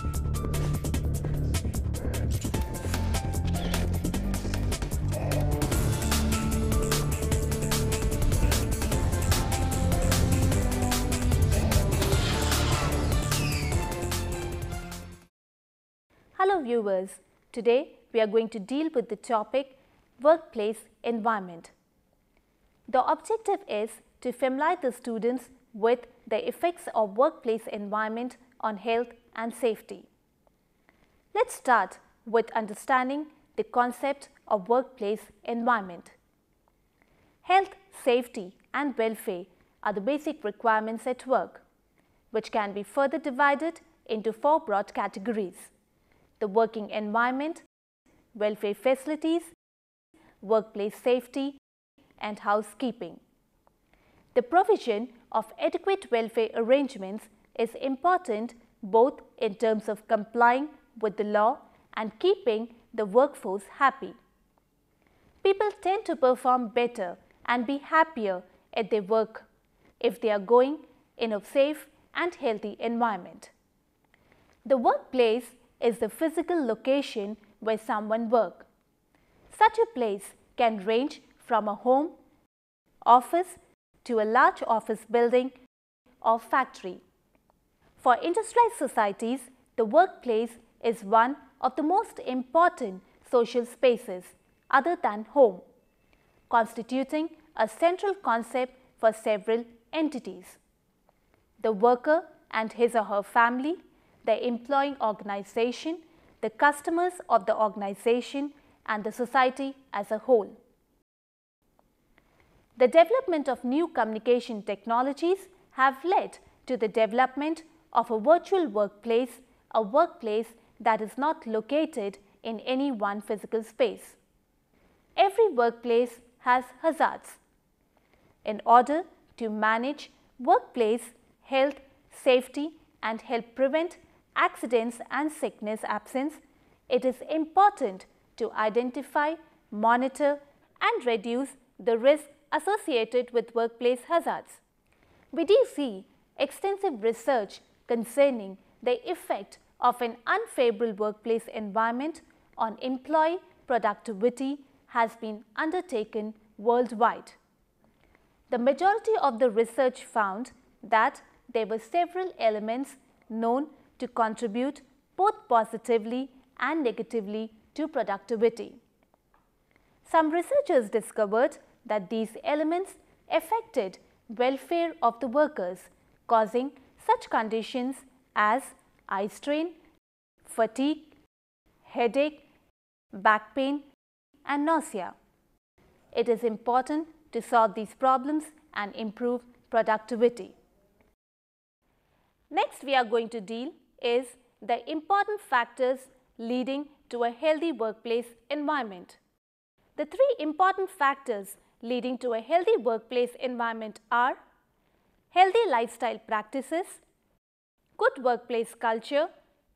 Hello viewers, today we are going to deal with the topic workplace environment. The objective is to familiarize the students with the effects of workplace environment on health and safety. Let's start with understanding the concept of workplace environment. Health, safety and welfare are the basic requirements at work, which can be further divided into four broad categories: the working environment, welfare facilities, workplace safety and housekeeping. The provision of adequate welfare arrangements is important both in terms of complying with the law and keeping the workforce happy. People tend to perform better and be happier at their work if they are going in a safe and healthy environment. The workplace is the physical location where someone works. Such a place can range from a home, office to a large office building or factory. For industrialized societies, the workplace is one of the most important social spaces other than home, constituting a central concept for several entities: the worker and his or her family, the employing organization, the customers of the organization and the society as a whole. The development of new communication technologies have led to the development of a virtual workplace, a workplace that is not located in any one physical space. Every workplace has hazards. In order to manage workplace health, safety and help prevent accidents and sickness absence, it is important to identify, monitor and reduce the risk associated with workplace hazards. We do see extensive research concerning the effect of an unfavorable workplace environment on employee productivity has been undertaken worldwide. The majority of the research found that there were several elements known to contribute both positively and negatively to productivity. Some researchers discovered that these elements affected welfare of the workers, causing such conditions as eye strain, fatigue, headache, back pain and nausea. It is important to solve these problems and improve productivity. Next we are going to deal is the important factors leading to a healthy workplace environment. The three important factors leading to a healthy workplace environment are healthy lifestyle practices, good workplace culture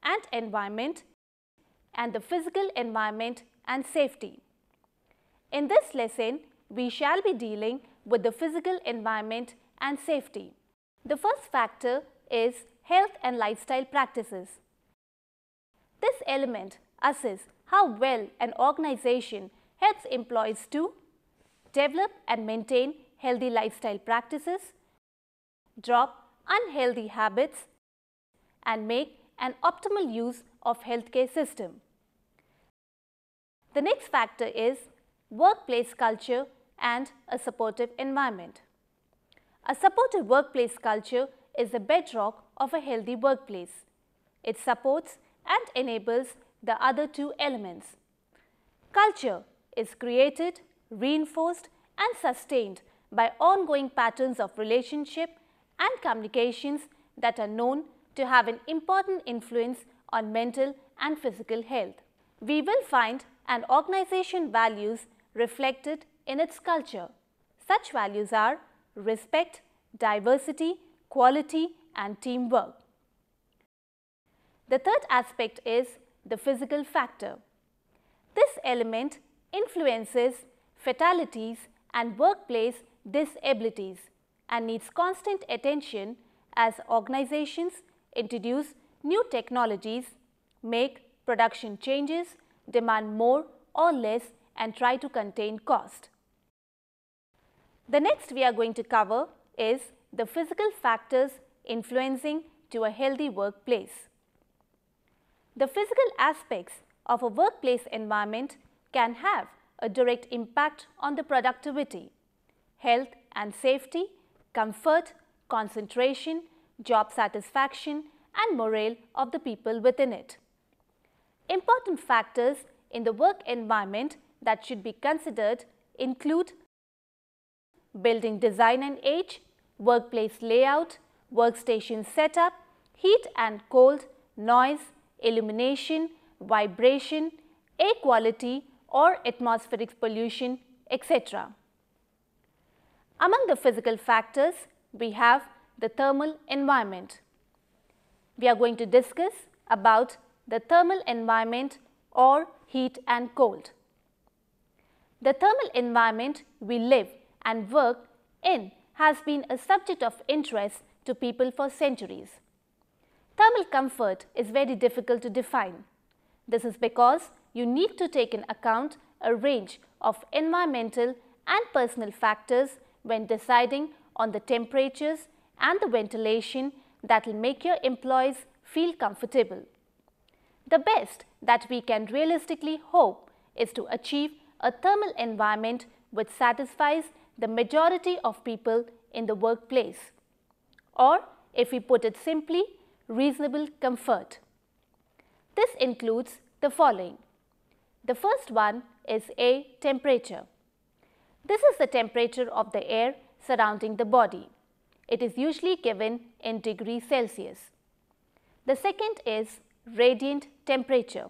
and environment, and the physical environment and safety. In this lesson, we shall be dealing with the physical environment and safety. The first factor is health and lifestyle practices. This element assesses how well an organization helps employees to develop and maintain healthy lifestyle practices, drop unhealthy habits, and make an optimal use of healthcare system. The next factor is workplace culture and a supportive environment. A supportive workplace culture is the bedrock of a healthy workplace. It supports and enables the other two elements. Culture is created, reinforced and sustained by ongoing patterns of relationship and communications that are known to have an important influence on mental and physical health. We will find an organization values reflected in its culture. Such values are respect, diversity, quality and teamwork. The third aspect is the physical factor. This element influences fatalities and workplace disabilities and needs constant attention as organizations introduce new technologies, make production changes, demand more or less, and try to contain cost. The next we are going to cover is the physical factors influencing to a healthy workplace. The physical aspects of a workplace environment can have a direct impact on the productivity, health and safety, comfort, concentration, job satisfaction, and morale of the people within it. Important factors in the work environment that should be considered include building design and age, workplace layout, workstation setup, heat and cold, noise, illumination, vibration, air quality or atmospheric pollution, etc. Among the physical factors, we have the thermal environment. We are going to discuss about the thermal environment or heat and cold. The thermal environment we live and work in has been a subject of interest to people for centuries. Thermal comfort is very difficult to define. This is because you need to take in account a range of environmental and personal factors when deciding on the temperatures and the ventilation that will make your employees feel comfortable. The best that we can realistically hope is to achieve a thermal environment which satisfies the majority of people in the workplace, or if we put it simply, reasonable comfort. This includes the following. The first one is air temperature. This is the temperature of the air surrounding the body. It is usually given in degrees Celsius. The second is radiant temperature.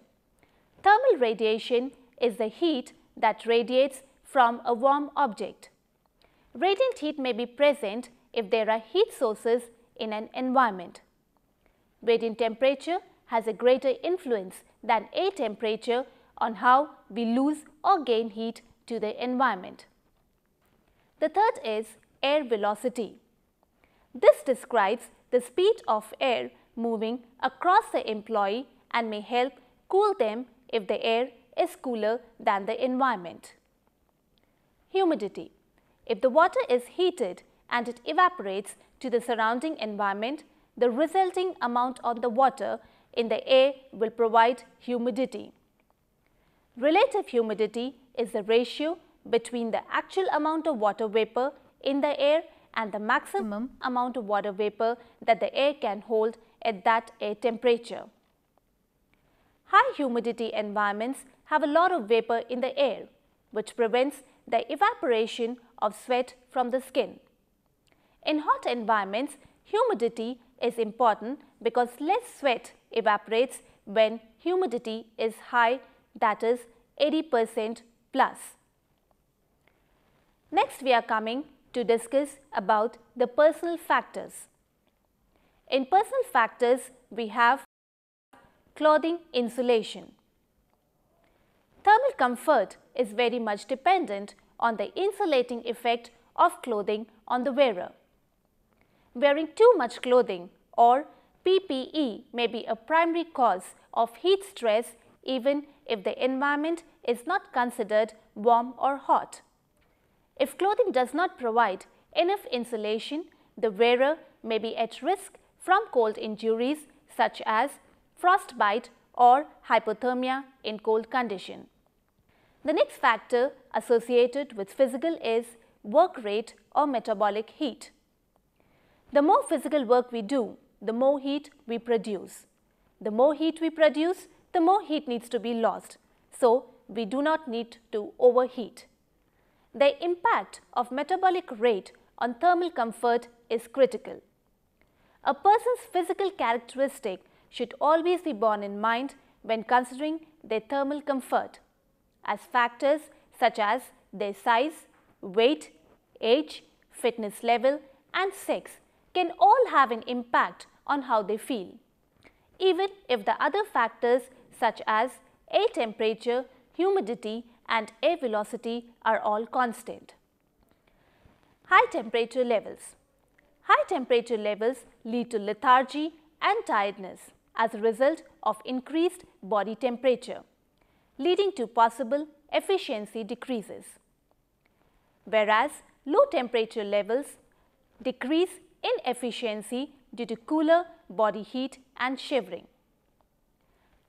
Thermal radiation is the heat that radiates from a warm object. Radiant heat may be present if there are heat sources in an environment. Radiant temperature has a greater influence than air temperature on how we lose or gain heat to the environment. The third is air velocity. This describes the speed of air moving across the employee and may help cool them if the air is cooler than the environment. Humidity. If the water is heated and it evaporates to the surrounding environment, the resulting amount of the water in the air will provide humidity. Relative humidity is the ratio between the actual amount of water vapor in the air and the maximum amount of water vapor that the air can hold at that air temperature. High humidity environments have a lot of vapor in the air, which prevents the evaporation of sweat from the skin. In hot environments, humidity is important because less sweat evaporates when humidity is high, that is 80% plus. Next, we are coming to discuss about the personal factors. In personal factors, we have clothing insulation. Thermal comfort is very much dependent on the insulating effect of clothing on the wearer. Wearing too much clothing or PPE may be a primary cause of heat stress even if the environment is not considered warm or hot. If clothing does not provide enough insulation, the wearer may be at risk from cold injuries such as frostbite or hypothermia in cold condition. The next factor associated with physical is work rate or metabolic heat. The more physical work we do, the more heat we produce. The more heat we produce, the more heat needs to be lost. So, we do not need to overheat. The impact of metabolic rate on thermal comfort is critical. A person's physical characteristic should always be borne in mind when considering their thermal comfort, as factors such as their size, weight, age, fitness level, and sex can all have an impact on how they feel, even if the other factors such as air temperature, humidity, and air velocity are all constant. High temperature levels. High temperature levels lead to lethargy and tiredness, as a result of increased body temperature, leading to possible efficiency decreases. Whereas low temperature levels decrease in efficiency due to cooler body heat and shivering.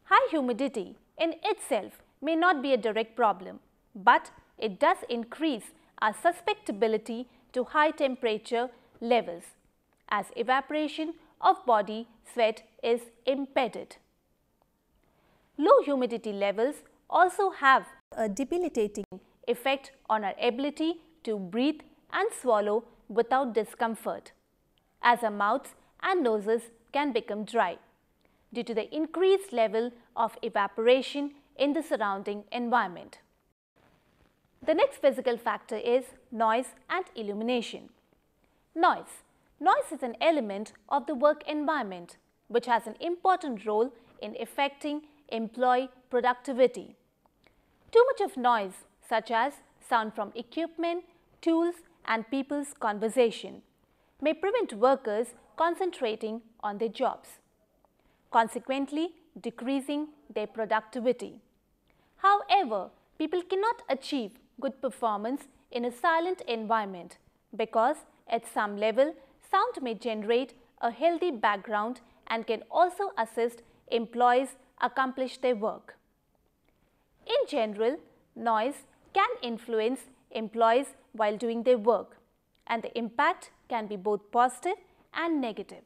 High humidity in itself may not be a direct problem, but it does increase our susceptibility to high temperature levels as evaporation of body sweat is impeded. Low humidity levels also have a debilitating effect on our ability to breathe and swallow without discomfort, as our mouths and noses can become dry due to the increased level of evaporation in the surrounding environment. The next physical factor is noise and illumination. Noise. Noise is an element of the work environment which has an important role in affecting employee productivity. Too much of noise, such as sound from equipment, tools and people's conversation, may prevent workers concentrating on their jobs, consequently decreasing their productivity. However, people cannot achieve good performance in a silent environment because at some level sound may generate a healthy background and can also assist employees accomplish their work. In general, noise can influence employees while doing their work, and the impact can be both positive and negative.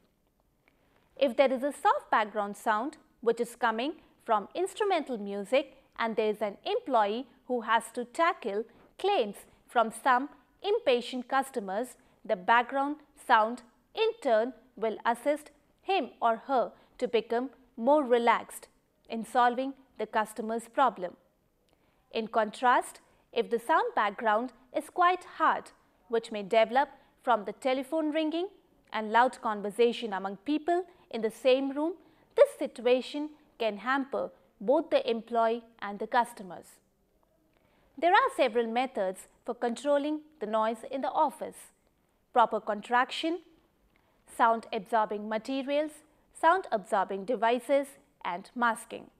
If there is a soft background sound which is coming from instrumental music and there is an employee who has to tackle claims from some impatient customers, the background sound in turn will assist him or her to become more relaxed in solving the customer's problem. In contrast, if the sound background is quite hard, which may develop from the telephone ringing and loud conversation among people in the same room, this situation can hamper both the employee and the customers. There are several methods for controlling the noise in the office: proper contraction, sound absorbing materials, sound absorbing devices and masking.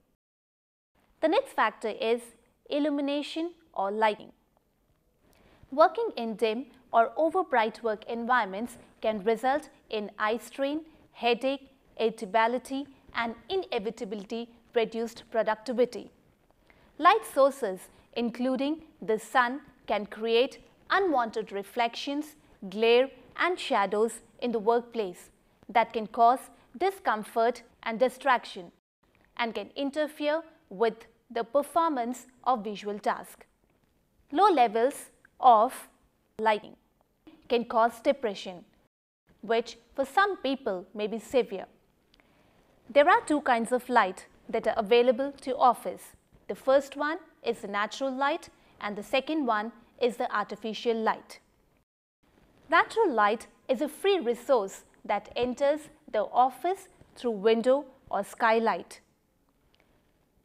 The next factor is illumination or lighting. Working in dim or overbright work environments can result in eye strain, headache, irritability and inevitably reduced productivity. Light sources including the sun can create unwanted reflections, glare and shadows in the workplace that can cause discomfort and distraction and can interfere with the performance of visual tasks. Low levels of lighting can cause depression, which for some people may be severe. There are two kinds of light that are available to office. The first one is the natural light and the second one is the artificial light. Natural light is a free resource that enters the office through window or skylight,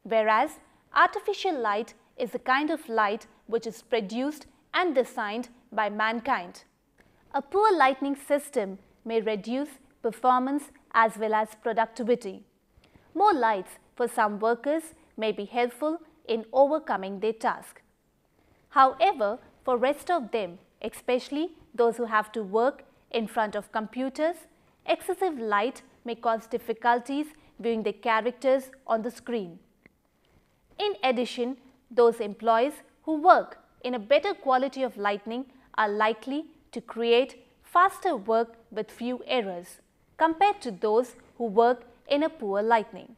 whereas artificial light is a kind of light which is produced and designed by mankind. A poor lighting system may reduce performance as well as productivity. More lights for some workers may be helpful in overcoming their task. However, for rest of them, especially those who have to work in front of computers, excessive light may cause difficulties viewing the characters on the screen. In addition, those employees who work in a better quality of lighting are likely to create faster work with few errors compared to those who work in a poor lighting.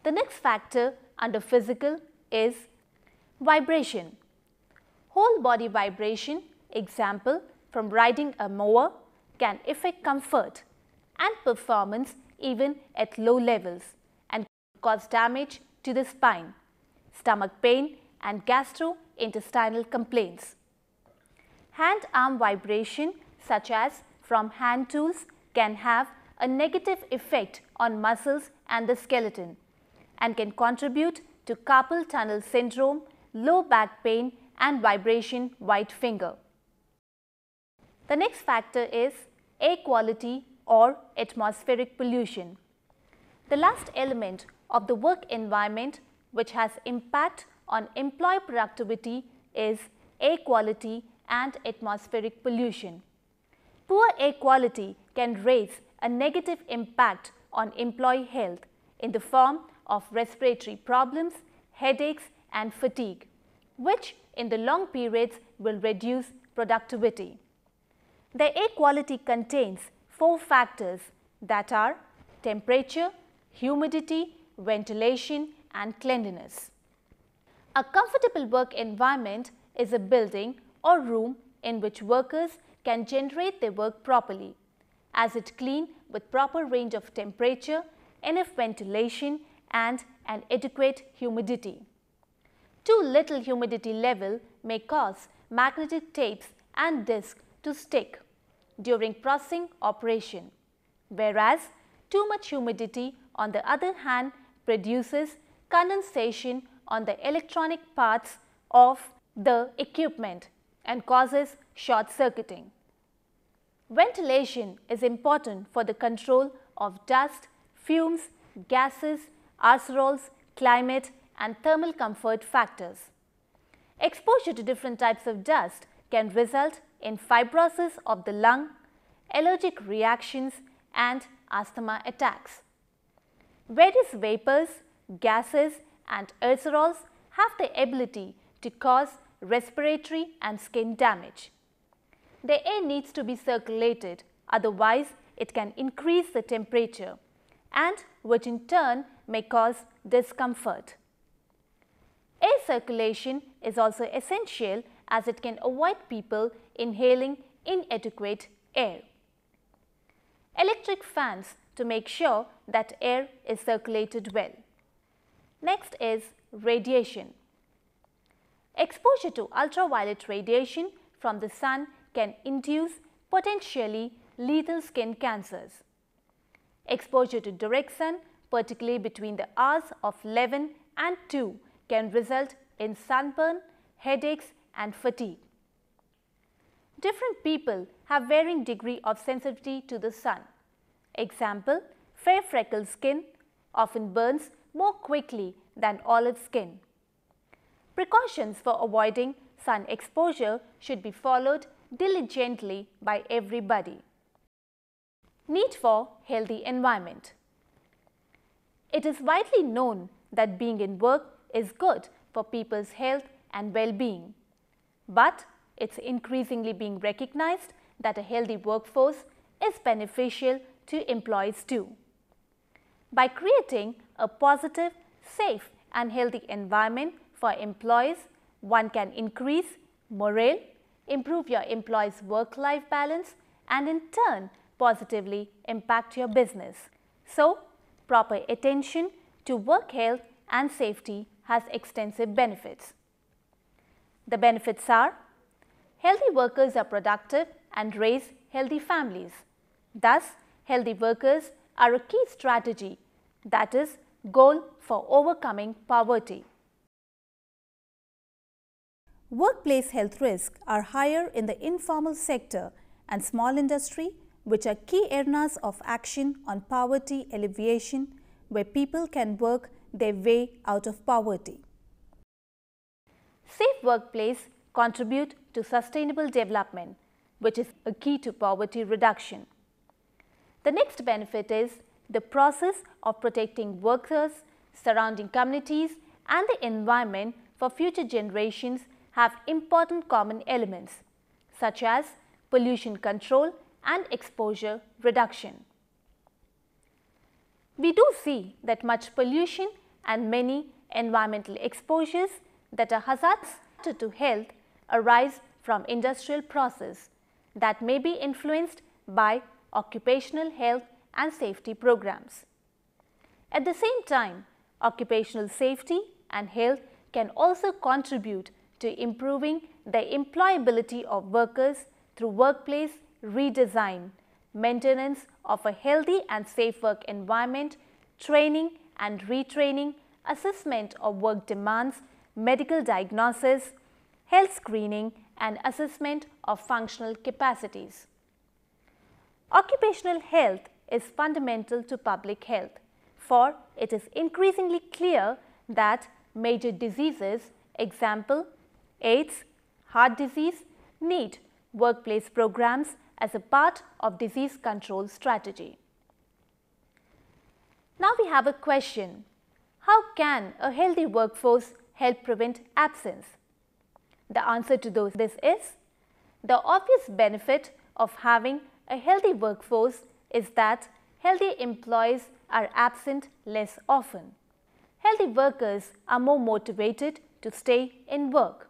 The next factor under physical is vibration. Whole body vibration, example from riding a mower, can affect comfort and performance even at low levels and cause damage to the spine, stomach pain and gastrointestinal complaints. Hand-arm vibration such as from hand tools can have a negative effect on muscles and the skeleton and can contribute to carpal tunnel syndrome, low back pain and vibration white finger. The next factor is air quality or atmospheric pollution. The last element of the work environment which has impact on employee productivity is air quality and atmospheric pollution. Poor air quality can raise a negative impact on employee health in the form of respiratory problems, headaches and fatigue, which in the long periods will reduce productivity. The air quality contains 4 factors that are temperature, humidity, ventilation and cleanliness. A comfortable work environment is a building or room in which workers can generate their work properly, as it clean with proper range of temperature, enough ventilation and an adequate humidity. Too little humidity level may cause magnetic tapes and discs to stick during processing operation, whereas too much humidity on the other hand produces condensation on the electronic parts of the equipment and causes short circuiting. Ventilation is important for the control of dust, fumes, gases, aerosols, climate and thermal comfort factors. Exposure to different types of dust can result in fibrosis of the lung, allergic reactions and asthma attacks. Various vapors, gases and aerosols have the ability to cause respiratory and skin damage. The air needs to be circulated, otherwise it can increase the temperature and which in turn may cause discomfort. Air circulation is also essential as it can avoid people inhaling inadequate air. Electric fans to make sure that air is circulated well. Next is radiation. Exposure to ultraviolet radiation from the sun can induce potentially lethal skin cancers. Exposure to direct sun, particularly between the hours of 11 and 2, can result in sunburn, headaches and fatigue. Different people have varying degree of sensitivity to the sun. Example, fair freckled skin often burns more quickly than olive skin. Precautions for avoiding sun exposure should be followed diligently by everybody. Need for healthy environment. It is widely known that being in work is good for people's health and well-being, but it's increasingly being recognized that a healthy workforce is beneficial to employees too. By creating a positive, safe and healthy environment for employees, one can increase morale, improve your employees' work-life balance and in turn positively impact your business. So, proper attention to work health and safety has extensive benefits. The benefits are: healthy workers are productive and raise healthy families. Thus, healthy workers are a key strategy, that is, goal for overcoming poverty. Workplace health risks are higher in the informal sector and small industry, which are key areas of action on poverty alleviation, where people can work their way out of poverty. Safe workplace contribute to sustainable development, which is a key to poverty reduction. The next benefit is the process of protecting workers, surrounding communities and the environment for future generations have important common elements such as pollution control and exposure reduction. We do see that much pollution and many environmental exposures that are hazardous to health arise from industrial process that may be influenced by occupational health and safety programs. At the same time, occupational safety and health can also contribute to improving the employability of workers through workplace redesign, maintenance of a healthy and safe work environment, training and retraining, assessment of work demands, medical diagnosis, health screening and assessment of functional capacities. Occupational health is fundamental to public health. for it is increasingly clear that major diseases, example AIDS, heart disease, need workplace programs as a part of disease control strategy. Now we have a question. How can a healthy workforce help prevent absence? The answer to this is, the obvious benefit of having a healthy workforce is that healthy employees are absent less often. Healthy workers are more motivated to stay in work.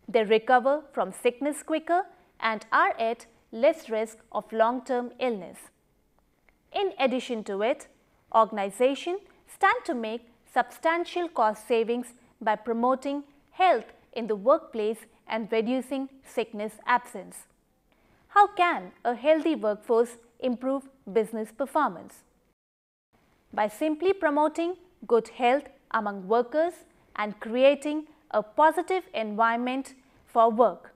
They recover from sickness quicker and are at less risk of long-term illness. In addition to it, organizations stand to make substantial cost savings by promoting health in the workplace and reducing sickness absence. How can a healthy workforce improve business performance? By simply promoting good health among workers and creating a positive environment for work.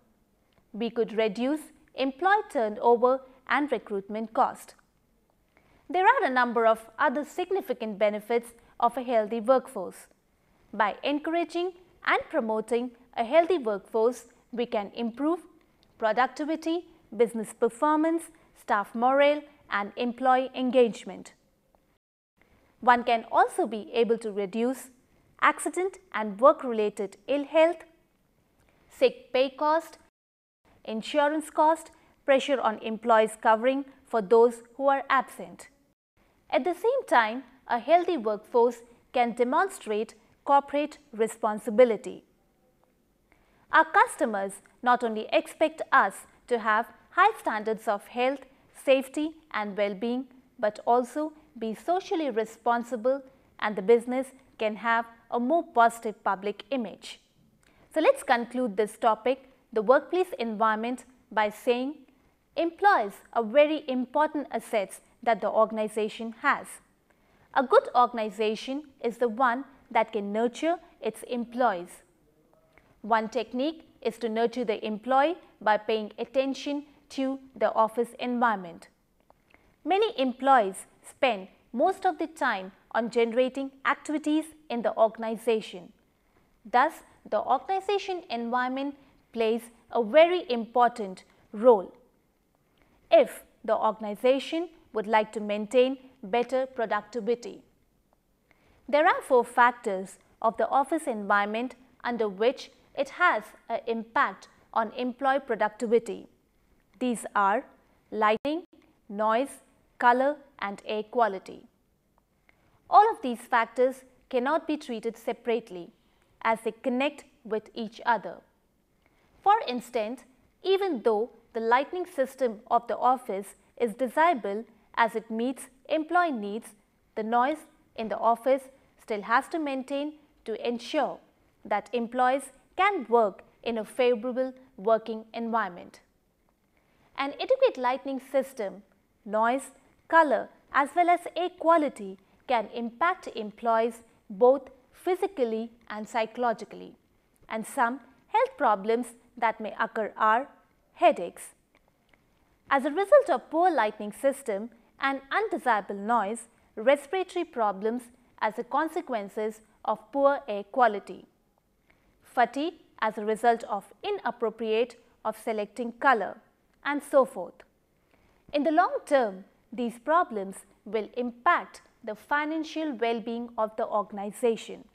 We could reduce employee turnover and recruitment cost. There are a number of other significant benefits of a healthy workforce. By encouraging and promoting a healthy workforce, we can improve productivity, business performance, staff morale, and employee engagement. One can also be able to reduce accident and work-related ill health, sick pay cost, insurance cost, pressure on employees covering for those who are absent. At the same time, a healthy workforce can demonstrate corporate responsibility. Our customers not only expect us to have high standards of health, safety and well-being, but also be socially responsible, and the business can have a more positive public image. So let's conclude this topic, the workplace environment, by saying employees are very important assets that the organization has. A good organization is the one that can nurture its employees. One technique is to nurture the employee by paying attention to the office environment. Many employees spend most of the time on generating activities in the organization. Thus, the organization environment plays a very important role. If the organization would like to maintain better productivity, there are 4 factors of the office environment under which it has an impact on employee productivity. These are lighting, noise, color and air quality. All of these factors cannot be treated separately as they connect with each other. For instance, even though the lighting system of the office is desirable as it meets employee needs, the noise in the office still has to maintain to ensure that employees can work in a favorable working environment. An adequate lighting system, noise, color as well as air quality can impact employees both physically and psychologically, and some health problems that may occur are headaches. As a result of poor lighting system and undesirable noise, respiratory problems as a consequences of poor air quality, fatigue as a result of inappropriate of selecting color, and so forth. In the long term, these problems will impact the financial well-being of the organization.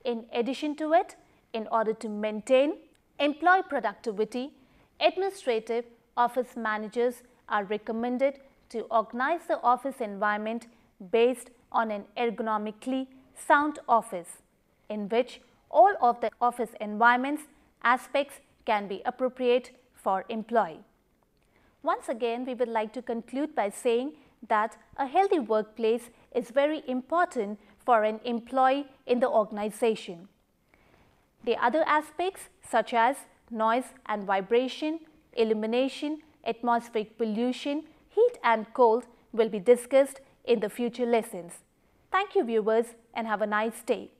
In addition to it, in order to maintain employee productivity, administrative office managers are recommended to organize the office environment based on an ergonomically sound office, in which all of the office environment's aspects can be appropriate for employee. Once again, we would like to conclude by saying that a healthy workplace is very important for an employee in the organization. The other aspects such as noise and vibration, illumination, atmospheric pollution, heat and cold will be discussed in the future lessons. Thank you viewers and have a nice day.